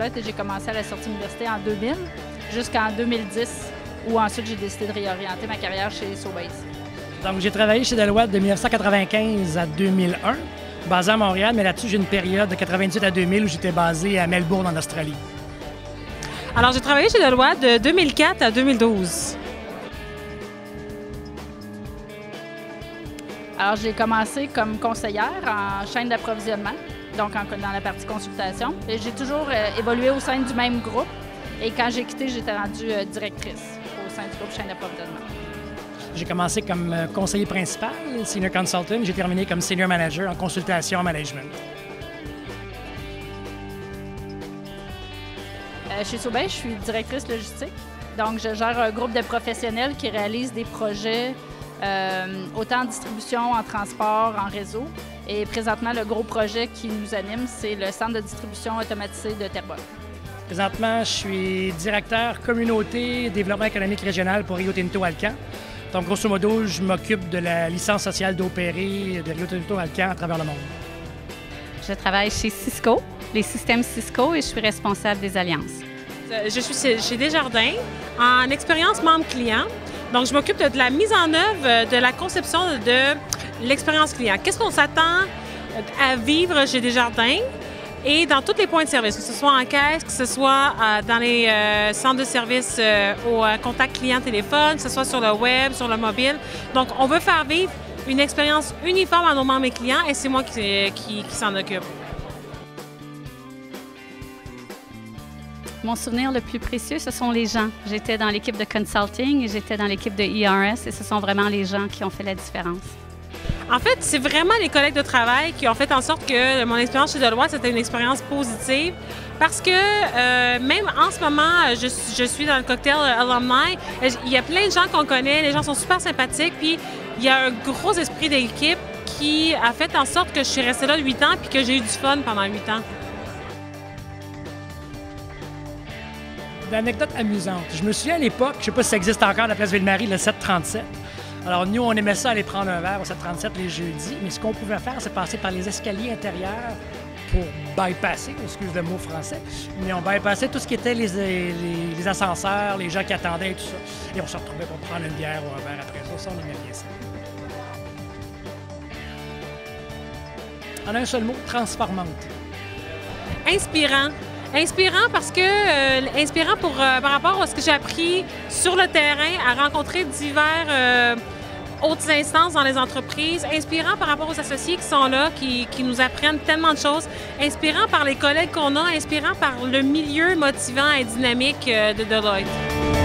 Deloitte et j'ai commencé à la sortie d'université en 2000 jusqu'en 2010 où ensuite j'ai décidé de réorienter ma carrière chez Sobase. Donc, j'ai travaillé chez Deloitte de 1995 à 2001, basé à Montréal, mais là-dessus, j'ai une période de 98 à 2000 où j'étais basé à Melbourne, en Australie. Alors, j'ai travaillé chez Deloitte de 2004 à 2012. Alors, j'ai commencé comme conseillère en chaîne d'approvisionnement, donc dans la partie consultation. Et j'ai toujours évolué au sein du même groupe. Et quand j'ai quitté, j'étais rendue directrice au sein du groupe chaîne d'approvisionnement. J'ai commencé comme conseiller principal, senior consultant. J'ai terminé comme senior manager en consultation en management. Chez Sobase, je suis directrice logistique. Donc, je gère un groupe de professionnels qui réalisent des projets autant en distribution, en transport, en réseau. Et présentement, le gros projet qui nous anime, c'est le centre de distribution automatisé de Terrebonne. Présentement, je suis directeur communauté développement économique régional pour Rio Tinto Alcan. Donc, grosso modo, je m'occupe de la licence sociale d'opérer de Rio Tinto Alcan à travers le monde. Je travaille chez Cisco, les systèmes Cisco, et je suis responsable des alliances. Je suis chez Desjardins en expérience membre client. Donc, je m'occupe de la mise en œuvre de la conception de l'expérience client. Qu'est-ce qu'on s'attend à vivre chez Desjardins et dans tous les points de service, que ce soit en caisse, que ce soit dans les centres de service au contact client téléphone, que ce soit sur le web, sur le mobile. Donc, on veut faire vivre une expérience uniforme à nos membres et clients et c'est moi qui s'en occupe. Mon souvenir le plus précieux, ce sont les gens. J'étais dans l'équipe de consulting et j'étais dans l'équipe de ERS et ce sont vraiment les gens qui ont fait la différence. En fait, c'est vraiment les collègues de travail qui ont fait en sorte que mon expérience chez Deloitte, c'était une expérience positive parce que même en ce moment, je suis dans le cocktail alumni, il y a plein de gens qu'on connaît, les gens sont super sympathiques, puis il y a un gros esprit d'équipe qui a fait en sorte que je suis restée là 8 ans puis que j'ai eu du fun pendant 8 ans. D'anecdote amusante. Je me souviens à l'époque, je ne sais pas si ça existe encore, la place Ville-Marie, le 737. Alors nous, on aimait ça aller prendre un verre au 737 les jeudis, mais ce qu'on pouvait faire, c'est passer par les escaliers intérieurs pour bypasser, excuse le mot français, mais on bypassait tout ce qui était les ascenseurs, les gens qui attendaient et tout ça. Et on se retrouvait pour prendre une bière ou un verre après ça, on aimait bien ça. En un seul mot, transformante. Inspirant. Inspirant parce que, inspirant par rapport à ce que j'ai appris sur le terrain, à rencontrer divers hautes instances dans les entreprises, inspirant par rapport aux associés qui sont là, qui nous apprennent tellement de choses, inspirant par les collègues qu'on a, inspirant par le milieu motivant et dynamique de Deloitte.